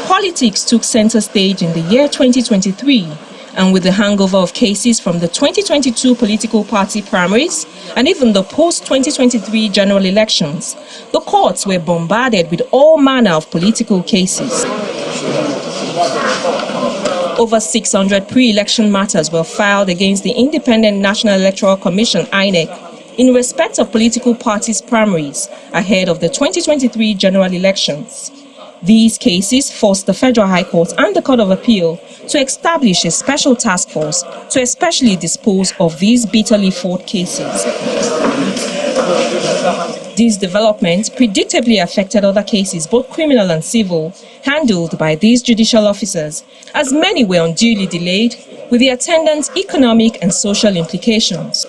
Politics took center stage in the year 2023, and with the hangover of cases from the 2022 political party primaries and even the post-2023 general elections, the courts were bombarded with all manner of political cases. Over 600 pre-election matters were filed against the Independent National Electoral Commission (INEC) in respect of political parties' primaries ahead of the 2023 general elections. These cases forced the Federal High Court and the Court of Appeal to establish a special task force to especially dispose of these bitterly fought cases. These developments predictably affected other cases, both criminal and civil, handled by these judicial officers, as many were unduly delayed, with the attendant economic and social implications.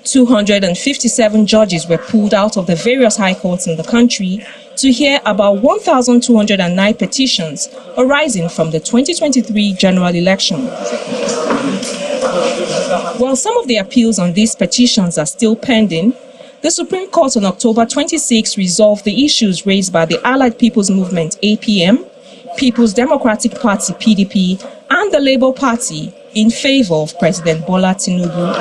257 judges were pulled out of the various high courts in the country to hear about 1,209 petitions arising from the 2023 general election. While some of the appeals on these petitions are still pending, the Supreme Court on October 26 resolved the issues raised by the Allied People's Movement (APM), People's Democratic Party (PDP), and the Labour Party in favor of President Bola Tinubu.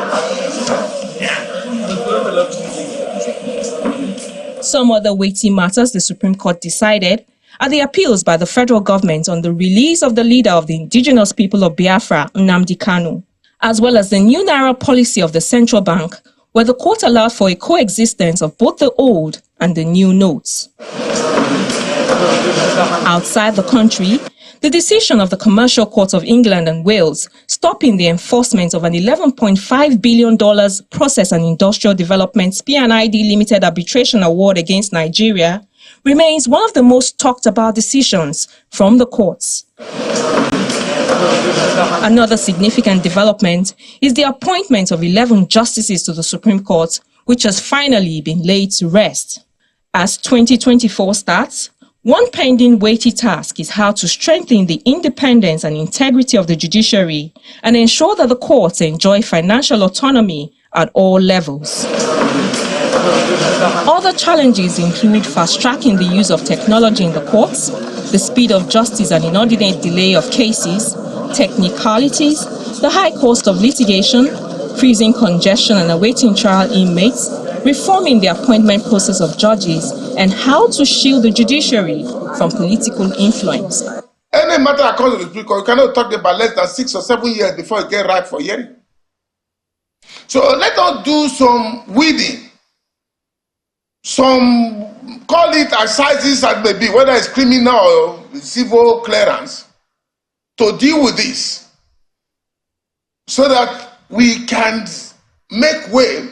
Some other weighty matters the Supreme Court decided are the appeals by the federal government on the release of the leader of the indigenous people of Biafra, Nnamdi Kanu, as well as the new Naira policy of the central bank, where the court allowed for a coexistence of both the old and the new notes. Outside the country, the decision of the Commercial Court of England and Wales stopping the enforcement of an $11.5 billion Process and Industrial Development P&ID Limited arbitration award against Nigeria remains one of the most talked about decisions from the courts. Another significant development is the appointment of 11 justices to the Supreme Court, which has finally been laid to rest. As 2024 starts, one pending weighty task is how to strengthen the independence and integrity of the judiciary and ensure that the courts enjoy financial autonomy at all levels. Other challenges include fast-tracking the use of technology in the courts, the speed of justice and inordinate delay of cases, technicalities, the high cost of litigation, freezing congestion and awaiting trial inmates, reforming the appointment process of judges, and how to shield the judiciary from political influence. Any matter that comes to the Supreme Court, you cannot talk about less than 6 or 7 years before it gets right for hearing. So let us do some weeding, some call it exercises as may be, whether it's criminal or civil clearance, to deal with this, so that we can make way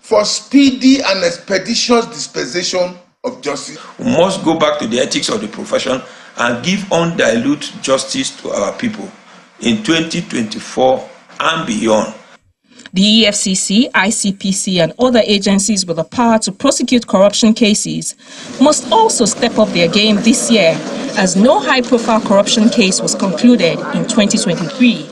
for speedy and expeditious dispensation of justice. We must go back to the ethics of the profession and give undiluted justice to our people in 2024 and beyond. The EFCC, ICPC, and other agencies with the power to prosecute corruption cases must also step up their game this year, as no high-profile corruption case was concluded in 2023,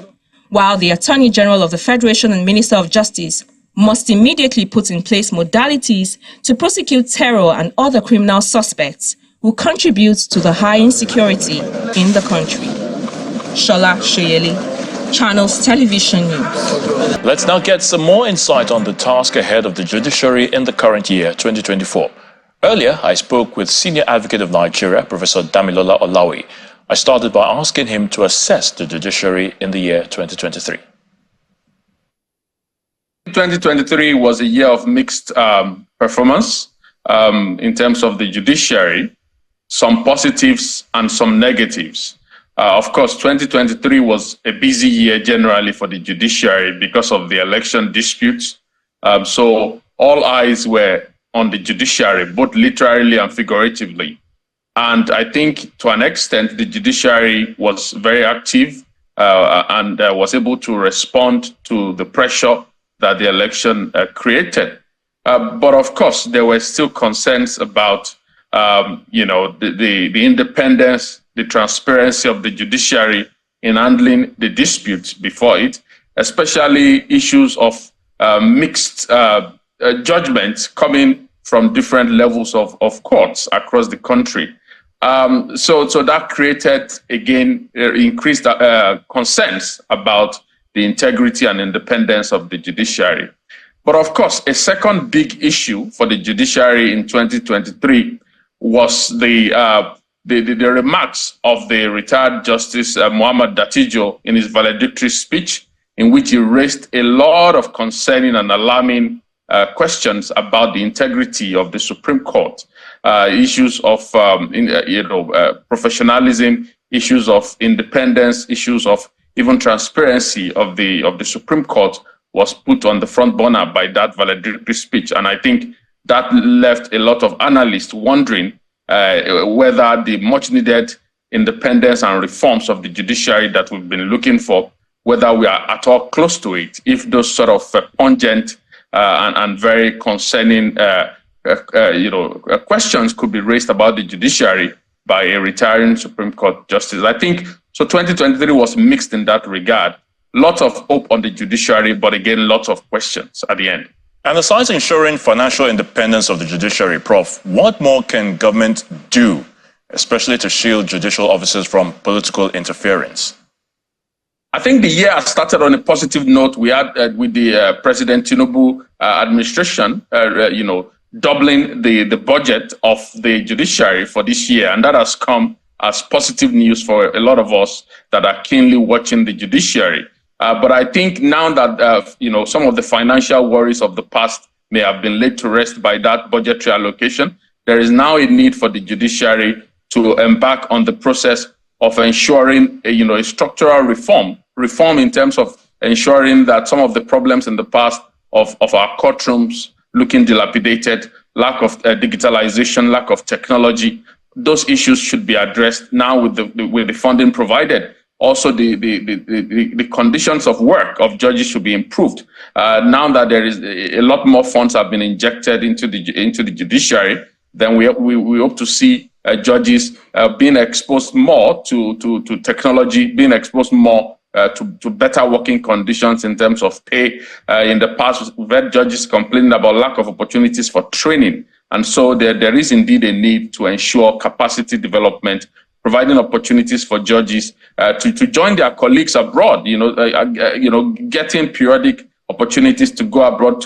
while the Attorney General of the Federation and Minister of Justice must immediately put in place modalities to prosecute terror and other criminal suspects who contribute to the high insecurity in the country. Shola Shoyeli, Channels Television News. Let's now get some more insight on the task ahead of the judiciary in the current year, 2024. Earlier, I spoke with Senior Advocate of Nigeria, Professor Damilola Olawi. I started by asking him to assess the judiciary in the year 2023. 2023 was a year of mixed performance in terms of the judiciary, some positives and some negatives. Of course, 2023 was a busy year generally for the judiciary because of the election disputes. So all eyes were on the judiciary, both literally and figuratively. And I think to an extent, the judiciary was very active and was able to respond to the pressure that the election created. But of course, there were still concerns about, the independence, the transparency of the judiciary in handling the disputes before it, especially issues of mixed judgments coming from different levels of courts across the country. So that created, again, increased concerns about the integrity and independence of the judiciary. But of course, a second big issue for the judiciary in 2023 was the remarks of the retired Justice Muhammad Datijo in his valedictory speech, in which he raised a lot of concerning and alarming questions about the integrity of the Supreme Court, issues of professionalism, issues of independence, issues of even transparency of the Supreme Court was put on the front burner by that valedictory speech. And I think that left a lot of analysts wondering whether the much needed independence and reforms of the judiciary that we've been looking for, whether we are at all close to it, if those sort of pungent and very concerning questions could be raised about the judiciary by a retiring Supreme Court justice. I think so. 2023 was mixed in that regard. Lots of hope on the judiciary, but again, lots of questions at the end. And besides ensuring financial independence of the judiciary, Prof, what more can government do, especially to shield judicial officers from political interference? I think the year started on a positive note. We had with the President Tinubu administration, doubling the budget of the judiciary for this year, and that has come as positive news for a lot of us that are keenly watching the judiciary. But I think now that some of the financial worries of the past may have been laid to rest by that budgetary allocation, there is now a need for the judiciary to embark on the process of ensuring a structural reform in terms of ensuring that some of the problems in the past of our courtrooms looking dilapidated, lack of digitalization, lack of technology, those issues should be addressed now with the funding provided. Also, the conditions of work of judges should be improved. Now that there is a lot more funds have been injected into the judiciary, then we hope to see judges being exposed more to technology, being exposed more to better working conditions in terms of pay. In the past, we've had judges complaining about lack of opportunities for training. And so there is indeed a need to ensure capacity development, providing opportunities for judges to join their colleagues abroad, getting periodic opportunities to go abroad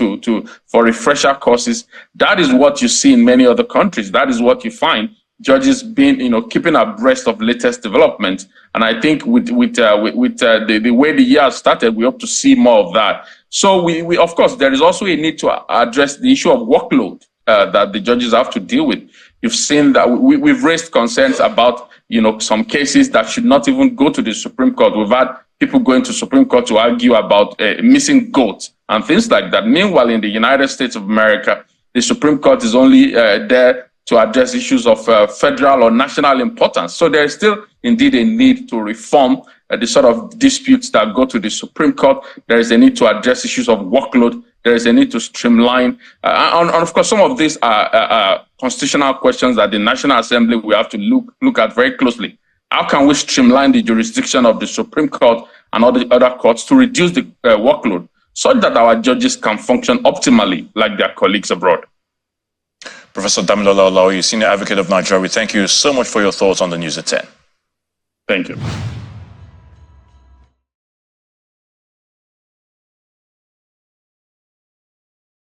for refresher courses. That is what you see in many other countries. That is what you find judges being, keeping abreast of latest development. And I think with the way the year started, we hope to see more of that. So we of course, there is also a need to address the issue of workload that the judges have to deal with. You've seen that we've raised concerns about, some cases that should not even go to the Supreme Court. We've had people going to Supreme Court to argue about missing goats and things like that. Meanwhile, in the United States of America, the Supreme Court is only there to address issues of federal or national importance. So there is still indeed a need to reform the sort of disputes that go to the Supreme Court. There is a need to address issues of workload. There is a need to streamline. And of course, some of these are constitutional questions that the National Assembly will have to look at very closely. How can we streamline the jurisdiction of the Supreme Court and all the other courts to reduce the workload such that our judges can function optimally like their colleagues abroad? Professor Damilola Olaoye, Senior Advocate of Nigeria, we thank you so much for your thoughts on the News at 10. Thank you.